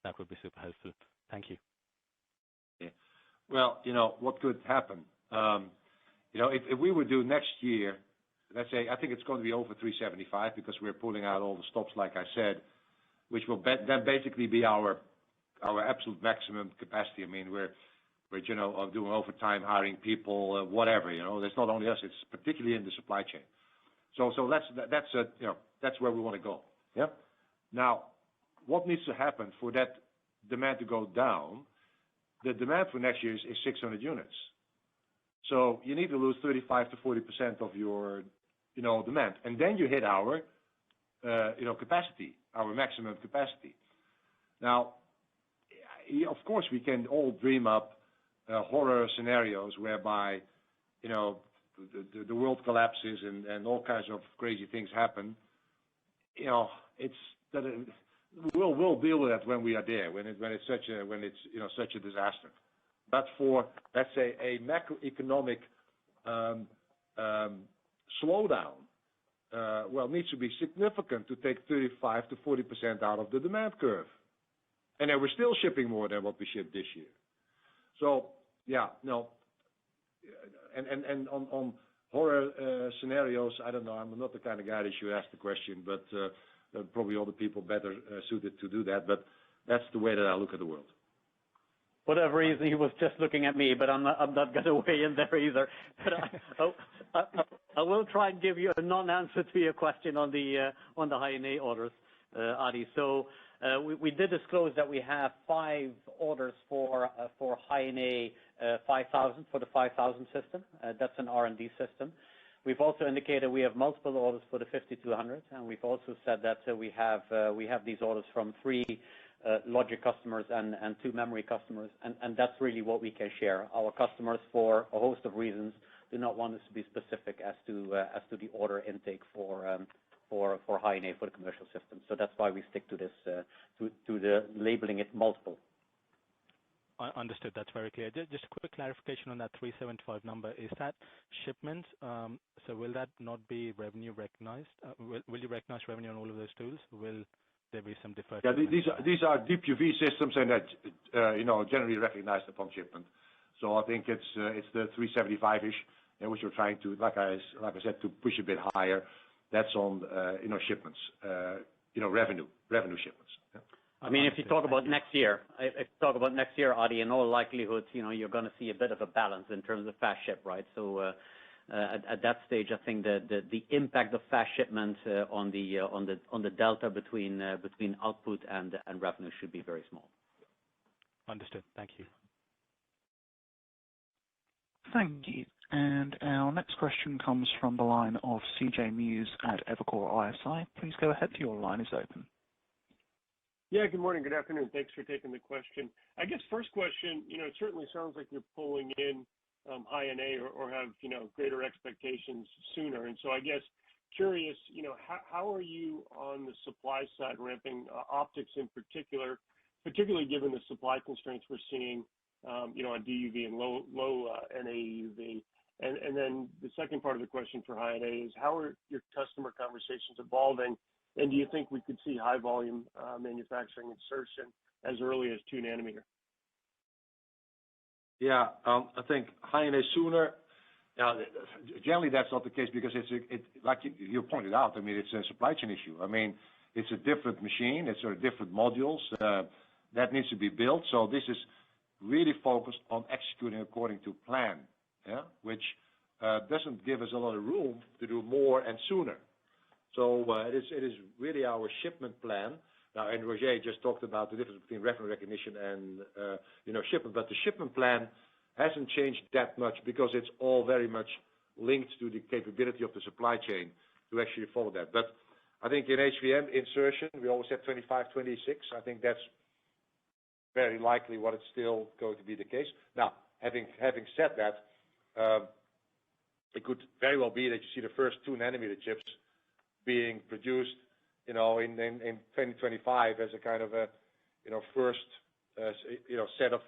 That would be super helpful. Thank you. Yeah. Well, what could happen? If we would do next year, let's say, I think it's going to be over 375 because we're pulling out all the stops, like I said, which will then basically be our absolute maximum capacity. I mean, we're doing overtime, hiring people, whatever. It's not only us; it's particularly in the supply chain. So that's where we want to go. Yeah. Now, what needs to happen for that demand to go down? The demand for next year is 600 units. So you need to lose 35 to 40% of your demand, and then you hit our capacity, our maximum capacity. Now, of course, we can all dream up horror scenarios whereby the world collapses and all kinds of crazy things happen. we'll deal with that when we are there, when it's such a disaster. But for, let's say, a macroeconomic slowdown, needs to be significant to take 35 to 40% out of the demand curve. And then we're still shipping more than what we shipped this year. So, and on horror scenarios, I don't know. I'm not the kind of guy that should ask the question, but probably all the people better suited to do that. But that's the way that I look at the world. Whatever reason, he was just looking at me, but I'm not going to weigh in there either. But I will try and give you a non-answer to your question on the High-NA orders, Adi. So we did disclose that we have 5 orders for High-NA 5000 for the 5000 system. That's an R&D system. We've also indicated we have multiple orders for the 5200, and we've also said that we have these orders from 3 logic customers and 2 memory customers, and that's really what we can share. Our customers, for a host of reasons, do not want us to be specific as to the order intake for High-NA for the commercial system. So that's why we stick to this to the labeling it multiple. Understood. That's very clear. Just a quick clarification on that 375 number. Is that shipment? So will that not be revenue recognized? Will you recognize revenue on all of those tools? Will there be some deferred? Yeah, these are deep UV systems, and that generally recognized upon shipment. So I think it's the 375-ish, which we're trying to, like I said, to push a bit higher. That's on shipments, revenue shipments. Yeah. I mean, if you talk about next year, Adi, in all likelihood, you're going to see a bit of a balance in terms of fast ship, right? So at that stage, I think the impact of fast shipment on the delta between output and revenue should be very small. Understood. Thank you. Thank you. And our next question comes from the line of CJ Muse at Evercore ISI. Please go ahead. Your line is open. Yeah, good morning, good afternoon. Thanks for taking the question. I guess first question, it certainly sounds like you're pulling in High-NA or have, greater expectations sooner. And so I guess curious, how are you on the supply side ramping optics in particular, particularly given the supply constraints we're seeing, on DUV and low NA EUV? And then the second part of the question for High-NA is how are your customer conversations evolving? And do you think we could see high volume manufacturing insertion as early as 2 nanometer? Yeah, I think High-NA sooner. Now, generally that's not the case because it's like you pointed out. I mean, it's a supply chain issue. I mean, it's a different machine. It's sort of different modules that needs to be built. So this is really focused on executing according to plan, which doesn't give us a lot of room to do more and sooner. So it is really our shipment plan. Now, and Roger just talked about the difference between revenue recognition and shipment, but the shipment plan hasn't changed that much because it's all very much linked to the capability of the supply chain to actually follow that. But I think in HVM insertion, we always said 25, 26. I think that's very likely what it's still going to be the case. Now, having said that, it could very well be that you see the first 2 nanometer chips being produced, in 2025 as a kind of a, first, set of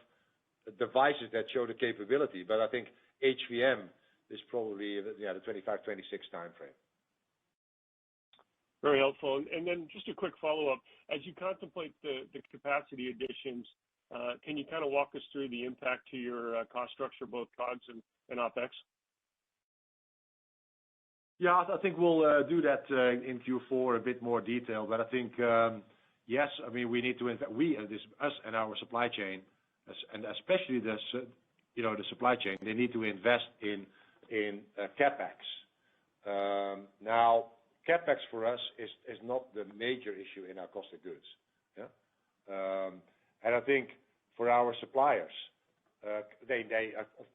devices that show the capability. But I think HVM is probably, the 25, 26 time frame. Very helpful. And then just a quick follow-up. As you contemplate the capacity additions, can you kind of walk us through the impact to your cost structure, both COGS and OPEX? Yeah, I think we'll do that in Q4 a bit more detail. But I think, yes, I mean, we need to invest, us and our supply chain, and especially the supply chain, they need to invest in CapEx. Now, CapEx for us is not the major issue in our cost of goods. Yeah? And I think for our suppliers, they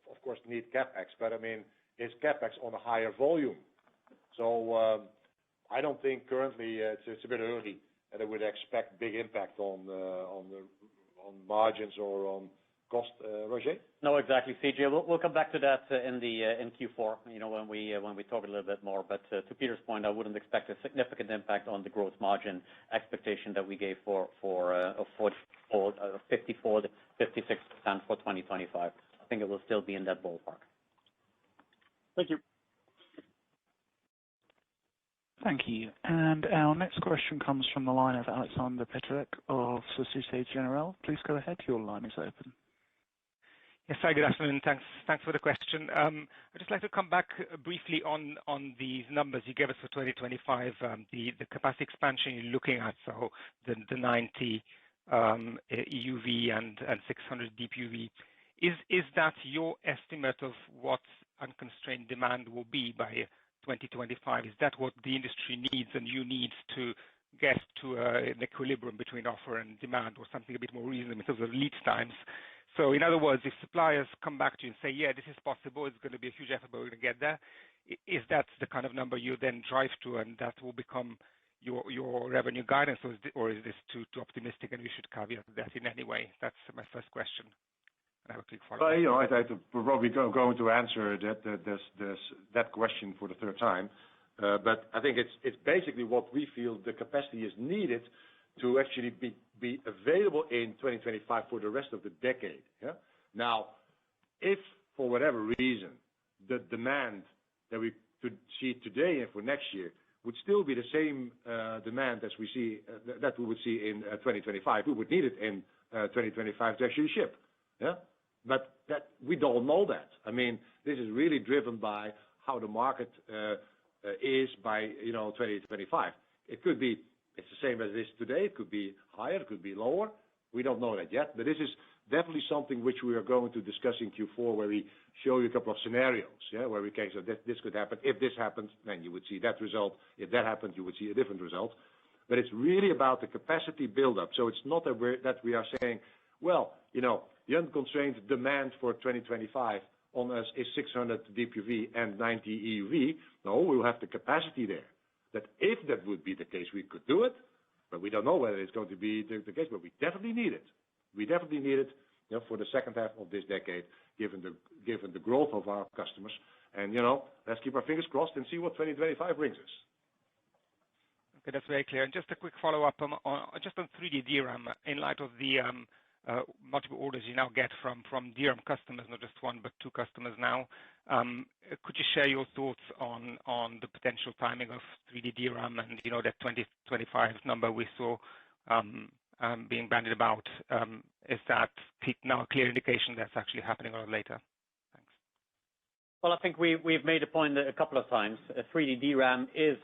of course need CapEx, but I mean, it's CapEx on a higher volume. So I don't think currently it's a bit early that I would expect big impact on margins or on cost, Roger? No, exactly, CJ. We'll come back to that in Q4, when we talk a little bit more. But to Peter's point, I wouldn't expect a significant impact on the growth margin expectation that we gave for 54 to 56% for 2025. I think it will still be in that ballpark. Thank you. Thank you. And our next question comes from the line of Alexander Peterc of Societe Generale. Please go ahead. Your line is open. Yes, hi, good afternoon. Thanks for the question. I'd just like to come back briefly on these numbers you gave us for 2025, the capacity expansion you're looking at, so the 90 EUV and 600 deep UV. Is that your estimate of what unconstrained demand will be by 2025? Is that what the industry needs and you need to get to an equilibrium between offer and demand, or something a bit more reasonable in terms of lead times? So in other words, if suppliers come back to you and say, yeah, this is possible, it's going to be a huge effort, but we're going to get there, is that the kind of number you then drive to, and that will become your revenue guidance, or is this too optimistic and we should caveat that in any way? That's my first question. I have a quick follow-up. We're probably going to answer that question for the third time. But I think it's basically what we feel the capacity is needed to actually be available in 2025 for the rest of the decade. Yeah? Now, if for whatever reason the demand that we could see today and for next year would still be the same demand as we see that we would see in 2025, we would need it in 2025 to actually ship. Yeah? But that we don't know that. I mean, this is really driven by how the market is by 2025. It could be it's the same as it is today. It could be higher. It could be lower. We don't know that yet. But this is definitely something which we are going to discuss in Q4, where we show you a couple of scenarios, where we can say that this could happen. If this happens, then you would see that result. If that happens, you would see a different result. But it's really about the capacity buildup. So it's not that we are saying, well, the unconstrained demand for 2025 on us is 600 deep UV and 90 EUV. No, we'll have the capacity there. That if that would be the case, we could do it, but we don't know whether it's going to be the case, but we definitely need it. We definitely need it for the second half of this decade, given the growth of our customers. And, let's keep our fingers crossed and see what 2025 brings us. Okay, that's very clear. And just a quick follow-up on 3D DRAM, in light of the multiple orders you now get from DRAM customers, not just one, but two customers now. Could you share your thoughts on the potential timing of 3D DRAM and, that 2025 number we saw being bandied about? Is that now a clear indication that's actually happening or later? Thanks. Well, I think we've made a point a couple of times. 3D DRAM is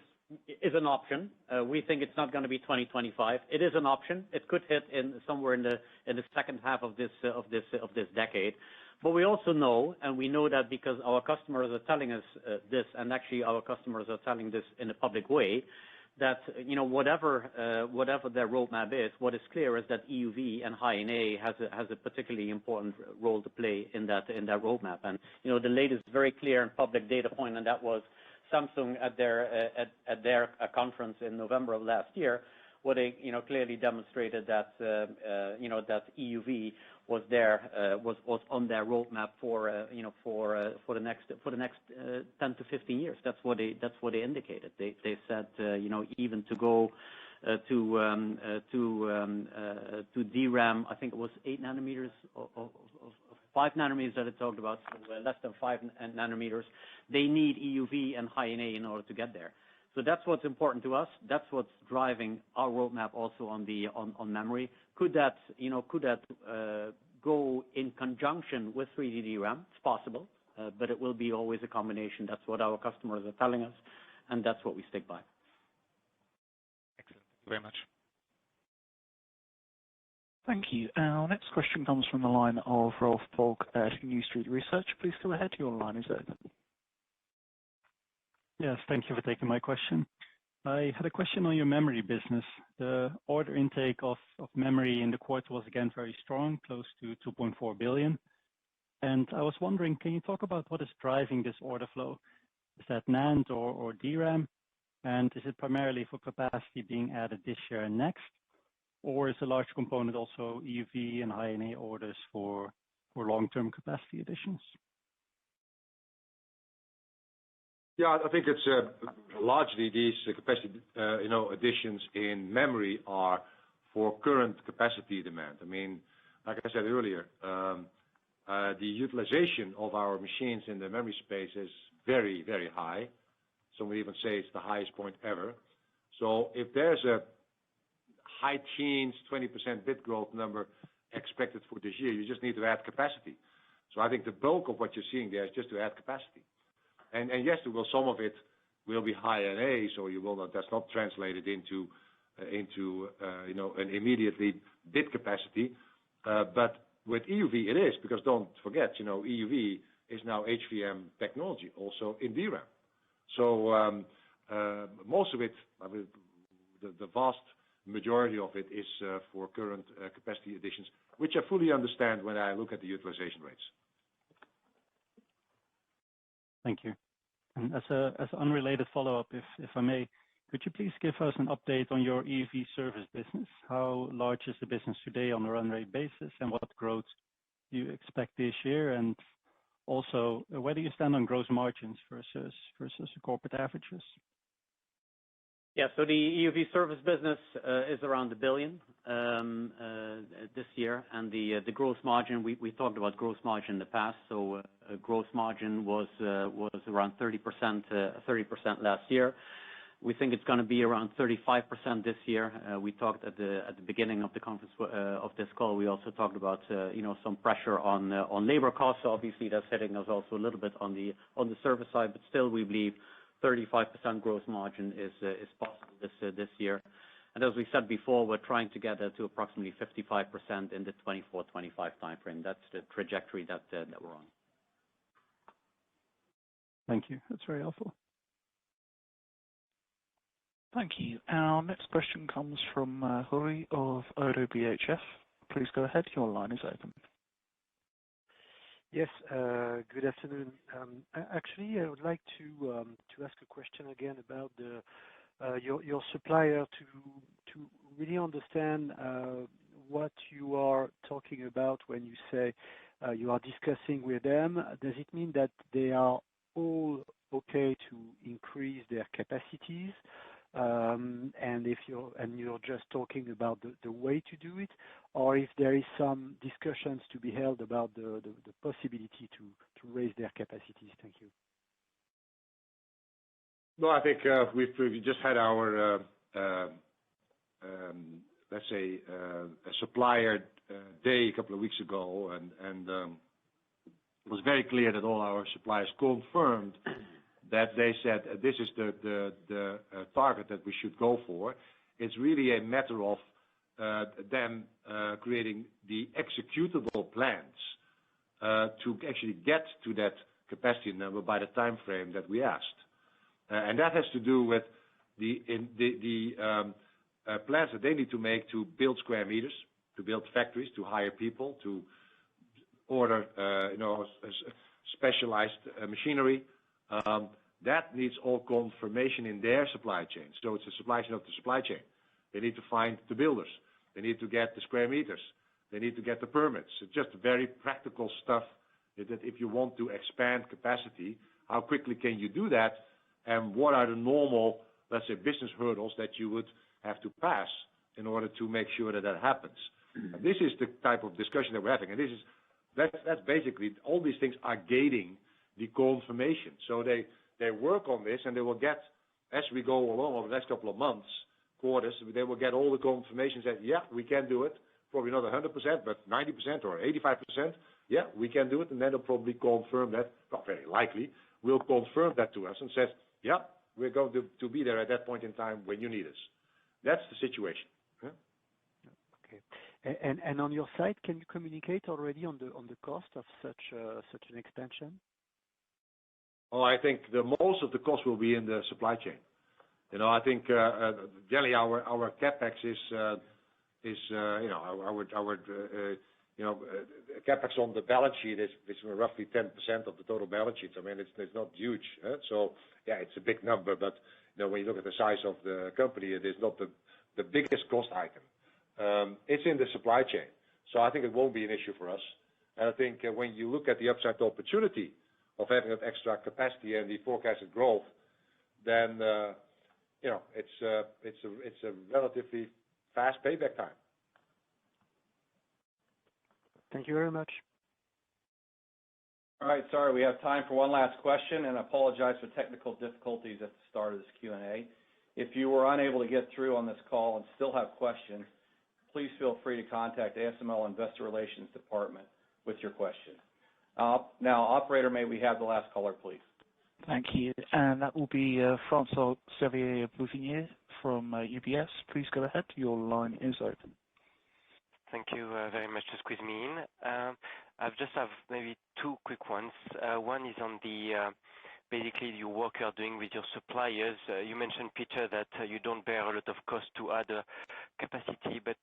an option. We think it's not going to be 2025. It is an option. It could hit somewhere in the second half of this decade. But we also know, and we know that because our customers are telling us this, and actually our customers are telling this in a public way, that whatever their roadmap is, what is clear is that EUV and High NA has a particularly important role to play in that roadmap. And the latest very clear and public data point, and that was Samsung at their conference in November of last year, where they clearly demonstrated that that EUV was on their roadmap for the next 10 to 15 years. That's what they indicated. They said even to go to DRAM, I think it was 8 nanometers of 5 nanometers that it talked about, so less than 5 nanometers. They need EUV and High NA in order to get there. So that's what's important to us. That's what's driving our roadmap also on memory. Could that go in conjunction with 3D DRAM? It's possible, but it will be always a combination. That's what our customers are telling us, and that's what we stick by. Excellent. Thank you very much. Thank you. Our next question comes from the line of Rolf Bulk at New Street Research. Please go ahead. Your line is open. Yes, thank you for taking my question. I had a question on your memory business. The order intake of memory in the quarter was again very strong, close to 2.4 billion. And I was wondering, can you talk about what is driving this order flow? Is that NAND or DRAM? And is it primarily for capacity being added this year and next? Or is a large component also EUV and High NA orders for long-term capacity additions? Yeah, I think it's largely these capacity additions in memory are for current capacity demand. I mean, like I said earlier, the utilization of our machines in the memory space is very, very high. Some would even say it's the highest point ever. So if there's a high teens, 20% bit growth number expected for this year, you just need to add capacity. So I think the bulk of what you're seeing there is just to add capacity. And yes, some of it will be high NA, so that's not translated into an immediately bit capacity. But with EUV it is, because don't forget, EUV is now HVM technology also in DRAM. So most of it, the vast majority of it is for current capacity additions, which I fully understand when I look at the utilization rates. Thank you. And as an unrelated follow-up, if I may, could you please give us an update on your EUV service business? How large is the business today on a run rate basis, and what growth do you expect this year? And also, where do you stand on gross margins versus the corporate averages? Yeah, so the EUV service business is around 1 billion this year, and the gross margin, we talked about gross margin in the past, so gross margin was around 30% last year. We think it's going to be around 35% this year. We talked at the beginning of the conference of this call. We also talked about some pressure on labor costs. So obviously, that's hitting us also a little bit on the service side, but still we believe 35% gross margin is possible this year. And as we said before, we're trying to get to approximately 55% in the 24-25 timeframe. That's the trajectory that we're on. Thank you. That's very helpful. Thank you. Our next question comes from Hori of ODDO BHF. Please go ahead. Your line is open. Yes, good afternoon. Actually, I would like to ask a question again about your supplier to really understand what you are talking about when you say you are discussing with them. Does it mean that they are all okay to increase their capacities? And you're just talking about the way to do it, or if there is some discussions to be held about the possibility to raise their capacities. Thank you. No, I think we just had our let's say a supplier day a couple of weeks ago, and it was very clear that all our suppliers confirmed that they said this is the target that we should go for. It's really a matter of them creating the executable plans to actually get to that capacity number by the time frame that we asked. And that has to do with the plans that they need to make to build square meters, to build factories, to hire people, to order specialized machinery. That needs all confirmation in their supply chain. So it's a supply chain of the supply chain. They need to find the builders. They need to get the square meters. They need to get the permits. It's just very practical stuff that if you want to expand capacity, how quickly can you do that? And what are the normal, let's say, business hurdles that you would have to pass in order to make sure that that happens? And this is the type of discussion that we're having. And that's basically, all these things are gating the confirmation. So they work on this, and they will get, as we go along over the next couple of months, quarters, they will get all the confirmations that, yeah, we can do it. Probably not 100%, but 90% or 85%. Yeah, we can do it. And then they'll probably confirm that, not very likely, will confirm that to us and says, yeah, we're going to be there at that point in time when you need us. That's the situation. Yeah? Okay. And on your side, can you communicate already on the cost of such an expansion? Oh, I think the most of the cost will be in the supply chain. I think generally our capex is our capex on the balance sheet is roughly 10% of the total balance sheet. I mean, it's not huge. So yeah, it's a big number, but when you look at the size of the company, it is not the biggest cost item. It's in the supply chain, so I think it won't be an issue for us. And I think when you look at the upside opportunity of having that extra capacity and the forecasted growth, then it's a relatively fast payback time. Thank you very much. All right, sorry, we have time for one last question, and I apologize for technical difficulties at the start of this Q&A. If you were unable to get through on this call and still have questions, please feel free to contact ASML Investor Relations Department with your question. Now, operator, may we have the last caller, please? Thank you. And that will be François-Xavier Bouvignies from UBS. Please go ahead. Your line is open. Thank you very much to squeeze me in. I just have maybe two quick ones. One is on the basically your work you are doing with your suppliers. You mentioned, Peter, that you don't bear a lot of cost to add capacity, but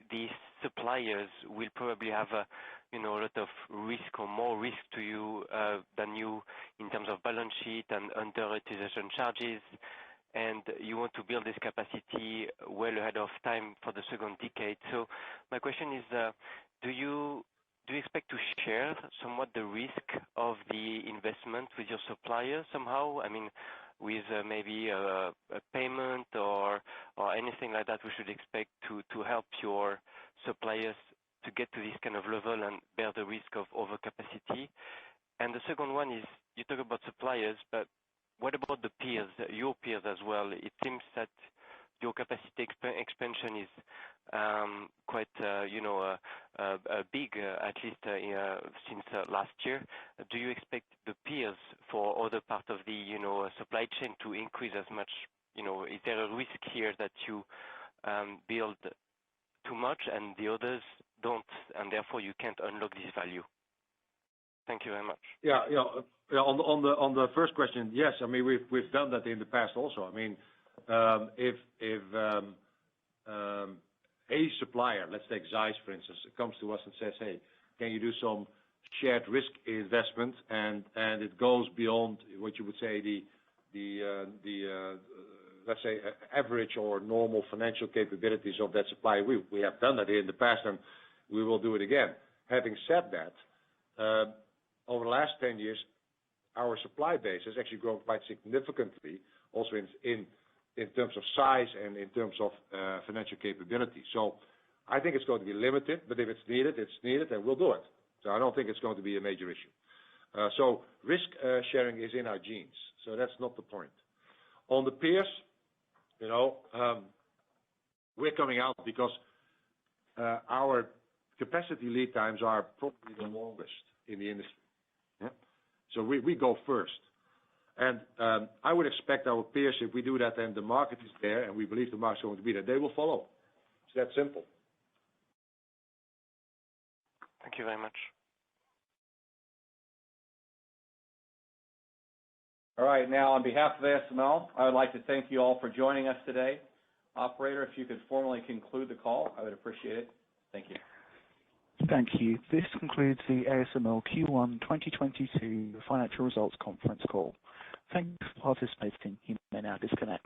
these suppliers will probably have a lot of risk or more risk to you than you in terms of balance sheet and underutilization charges. And you want to build this capacity well ahead of time for the second decade. So my question is, do you expect to share somewhat the risk of the investment with your suppliers somehow? I mean, with maybe a payment or anything like that we should expect to help your suppliers to get to this kind of level and bear the risk of overcapacity. And the second one is, you talk about suppliers, but what about the peers, your peers as well? It seems that your capacity expansion is quite, big, at least since last year. Do you expect the peers for other parts of the, supply chain to increase as much? Is there a risk here that you build too much and the others don't, and therefore you can't unlock this value? Thank you very much. Yeah, on the first question, yes. I mean, we've done that in the past also. I mean, if a supplier, let's take Zeiss for instance, comes to us and says, "Hey, can you do some shared risk investment?" and it goes beyond what you would say the let's say average or normal financial capabilities of that supplier. We have done that in the past and we will do it again. Having said that, over the last 10 years, our supply base has actually grown quite significantly, also in terms of size and in terms of financial capability. So I think it's going to be limited, but if it's needed, and we'll do it. So I don't think it's going to be a major issue. So risk sharing is in our genes, so that's not the point. On the peers, we're coming out because our capacity lead times are probably the longest in the industry. Yeah? So we go first. And I would expect our peers, if we do that and the market is there and we believe the market is going to be there, they will follow. It's that simple. Thank you very much. All right, now on behalf of ASML, I would like to thank you all for joining us today. Operator, if you could formally conclude the call, I would appreciate it. Thank you. Thank you. This concludes the ASML Q1 2022 financial results conference call. Thank you for participating. You may now disconnect.